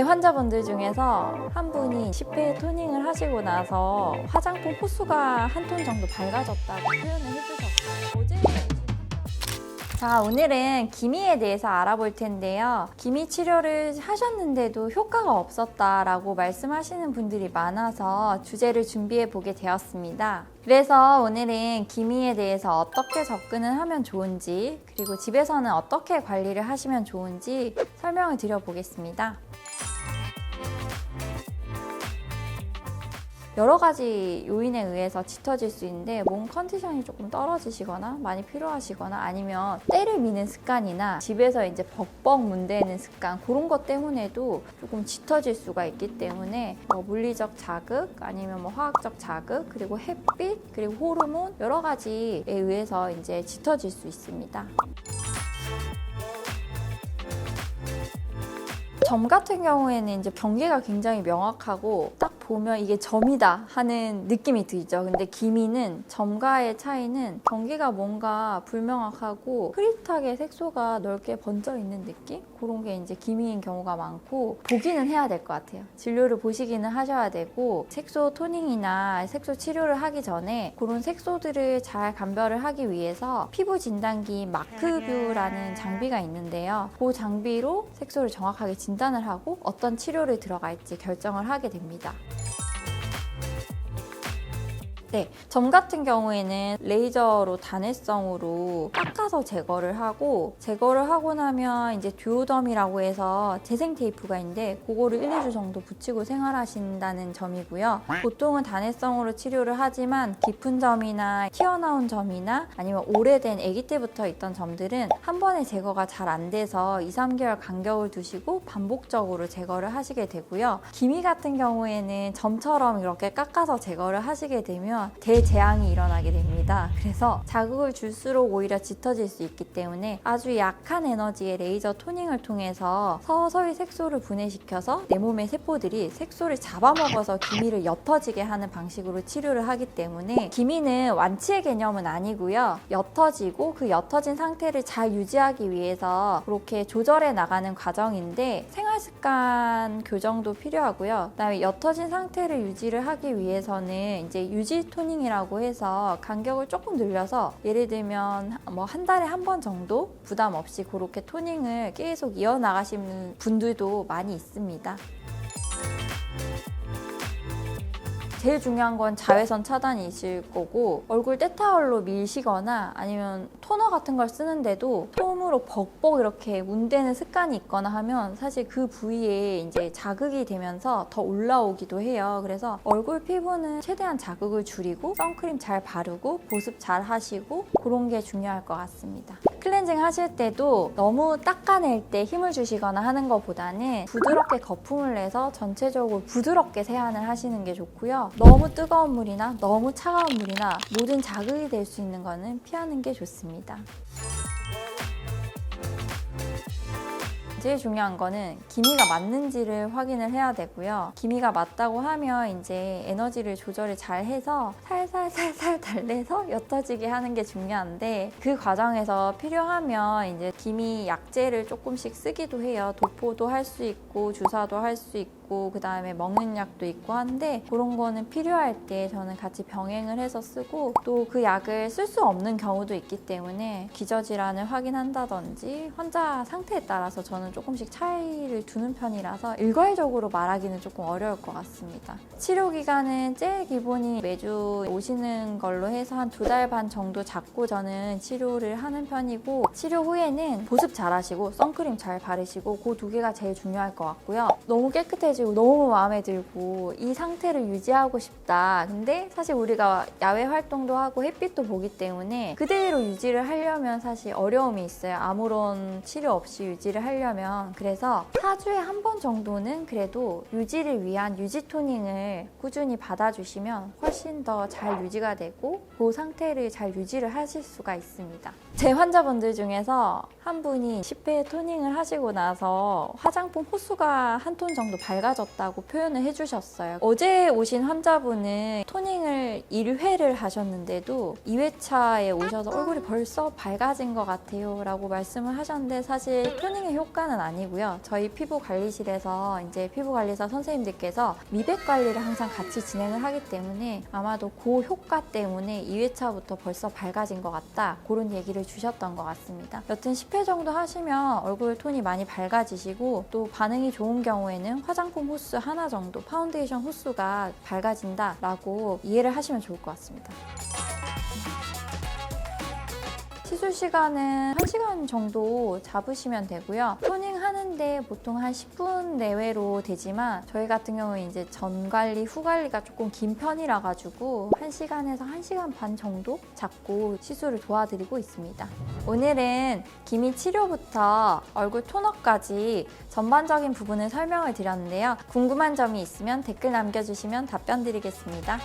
저희 환자분들 중에서 한 분이 10회 토닝을 하시고 나서 화장품 호수가 한 톤 정도 밝아졌다고 표현을 해주셨어요. 자, 오늘은 기미에 대해서 알아볼 텐데요. 기미 치료를 하셨는데도 효과가 없었다라고 말씀하시는 분들이 많아서 주제를 준비해 보게 되었습니다. 그래서 오늘은 기미에 대해서 어떻게 접근을 하면 좋은지, 그리고 집에서는 어떻게 관리를 하시면 좋은지 설명을 드려보겠습니다. 여러 가지 요인에 의해서 짙어질 수 있는데, 몸 컨디션이 조금 떨어지시거나 많이 피로하시거나 아니면 때를 미는 습관이나 집에서 이제 벅벅 문대는 습관, 그런 것 때문에도 조금 짙어질 수가 있기 때문에 물리적 자극 아니면 화학적 자극, 그리고 햇빛, 그리고 호르몬, 여러 가지에 의해서 이제 짙어질 수 있습니다. 점 같은 경우에는 이제 경계가 굉장히 명확하고 딱 보면 이게 점이다 하는 느낌이 들죠. 근데 기미는 점과의 차이는 경계가 뭔가 불명확하고 흐릿하게 색소가 넓게 번져 있는 느낌? 그런 게 이제 기미인 경우가 많고, 보기는 해야 될 것 같아요. 진료를 보시기는 하셔야 되고, 색소 토닝이나 색소 치료를 하기 전에 그런 색소들을 잘 감별을 하기 위해서 피부 진단기 마크뷰라는 장비가 있는데요. 그 장비로 색소를 정확하게 진단을 하고 어떤 치료를 들어갈지 결정을 하게 됩니다. 네, 점 같은 경우에는 레이저로 단회성으로 깎아서 제거를 하고 나면 이제 듀오덤이라고 해서 재생 테이프가 있는데 그거를 1, 2주 정도 붙이고 생활하신다는 점이고요. 보통은 단회성으로 치료를 하지만 깊은 점이나 튀어나온 점이나 아니면 오래된 아기 때부터 있던 점들은 한 번에 제거가 잘 안 돼서 2, 3개월 간격을 두시고 반복적으로 제거를 하시게 되고요. 기미 같은 경우에는 점처럼 이렇게 깎아서 제거를 하시게 되면 대재앙이 일어나게 됩니다. 그래서 자극을 줄수록 오히려 짙어질 수 있기 때문에 아주 약한 에너지의 레이저 토닝을 통해서 서서히 색소를 분해시켜서 내 몸의 세포들이 색소를 잡아먹어서 기미를 옅어지게 하는 방식으로 치료를 하기 때문에 기미는 완치의 개념은 아니고요. 옅어지고 그 옅어진 상태를 잘 유지하기 위해서 그렇게 조절해 나가는 과정인데, 생활습관 교정도 필요하고요. 그다음에 옅어진 상태를 유지를 하기 위해서는 이제 유지 토닝이라고 해서 간격을 조금 늘려서, 예를 들면 한 달에 한 번 정도 부담 없이 그렇게 토닝을 계속 이어나가시는 분들도 많이 있습니다. 제일 중요한 건 자외선 차단이 있을 거고, 얼굴 때타올로 밀시거나 아니면 토너 같은 걸 쓰는데도 솜으로 벅벅 이렇게 문대는 습관이 있거나 하면 사실 그 부위에 이제 자극이 되면서 더 올라오기도 해요. 그래서 얼굴 피부는 최대한 자극을 줄이고 선크림 잘 바르고 보습 잘 하시고 그런 게 중요할 것 같습니다. 클렌징 하실 때도 너무 닦아낼 때 힘을 주시거나 하는 것보다는 부드럽게 거품을 내서 전체적으로 부드럽게 세안을 하시는 게 좋고요. 너무 뜨거운 물이나 너무 차가운 물이나 모든 자극이 될 수 있는 거는 피하는 게 좋습니다. 제일 중요한 거는 기미가 맞는지를 확인을 해야 되고요. 기미가 맞다고 하면 이제 에너지를 조절을 잘 해서 살살살살 달래서 옅어지게 하는 게 중요한데, 그 과정에서 필요하면 이제 기미 약제를 조금씩 쓰기도 해요. 도포도 할 수 있고 주사도 할 수 있고 그 다음에 먹는 약도 있고 한데, 그런 거는 필요할 때 저는 같이 병행을 해서 쓰고, 또 그 약을 쓸 수 없는 경우도 있기 때문에 기저질환을 확인한다든지 환자 상태에 따라서 저는 조금씩 차이를 두는 편이라서 일괄적으로 말하기는 조금 어려울 것 같습니다. 치료 기간은 제일 기본이 매주 오시는 걸로 해서 한 2달 반 정도 잡고 저는 치료를 하는 편이고, 치료 후에는 보습 잘 하시고 선크림 잘 바르시고 그 2개가 제일 중요할 것 같고요. 너무 깨끗해지고 너무 마음에 들고 이 상태를 유지하고 싶다. 근데 사실 우리가 야외 활동도 하고 햇빛도 보기 때문에 그대로 유지를 하려면 사실 어려움이 있어요. 아무런 치료 없이 유지를 하려면. 그래서 4주에 한 번 정도는 그래도 유지를 위한 유지 토닝을 꾸준히 받아주시면 훨씬 더 잘 유지가 되고 그 상태를 잘 유지를 하실 수가 있습니다. 제 환자분들 중에서 한 분이 10회 토닝을 하시고 나서 화장품 호수가 한 톤 정도 밝아졌다고 표현을 해주셨어요. 어제 오신 환자분은 토닝을 1회를 하셨는데도 2회차에 오셔서 얼굴이 벌써 밝아진 것 같아요 라고 말씀을 하셨는데, 사실 토닝의 효과는 아니고요. 저희 피부관리실에서 이제 피부관리사 선생님들께서 미백 관리를 항상 같이 진행을 하기 때문에 아마도 그 효과 때문에 2회차부터 벌써 밝아진 것 같다, 그런 얘기를 주셨던 것 같습니다. 여튼 10회 정도 하시면 얼굴 톤이 많이 밝아지시고, 또 반응이 좋은 경우에는 화장품 호수 하나 정도, 파운데이션 호수가 밝아진다 라고 이해를 하시면 좋을 것 같습니다. 시술 시간은 1시간 정도 잡으시면 되고요. 토닝 하는데 보통 한 10분 내외로 되지만, 저희 같은 경우에 이제 전 관리, 후 관리가 조금 긴 편이라 가지고 1시간에서 1시간 반 정도 잡고 시술을 도와드리고 있습니다. 오늘은 기미 치료부터 얼굴 토너까지 전반적인 부분을 설명을 드렸는데요. 궁금한 점이 있으면 댓글 남겨주시면 답변 드리겠습니다.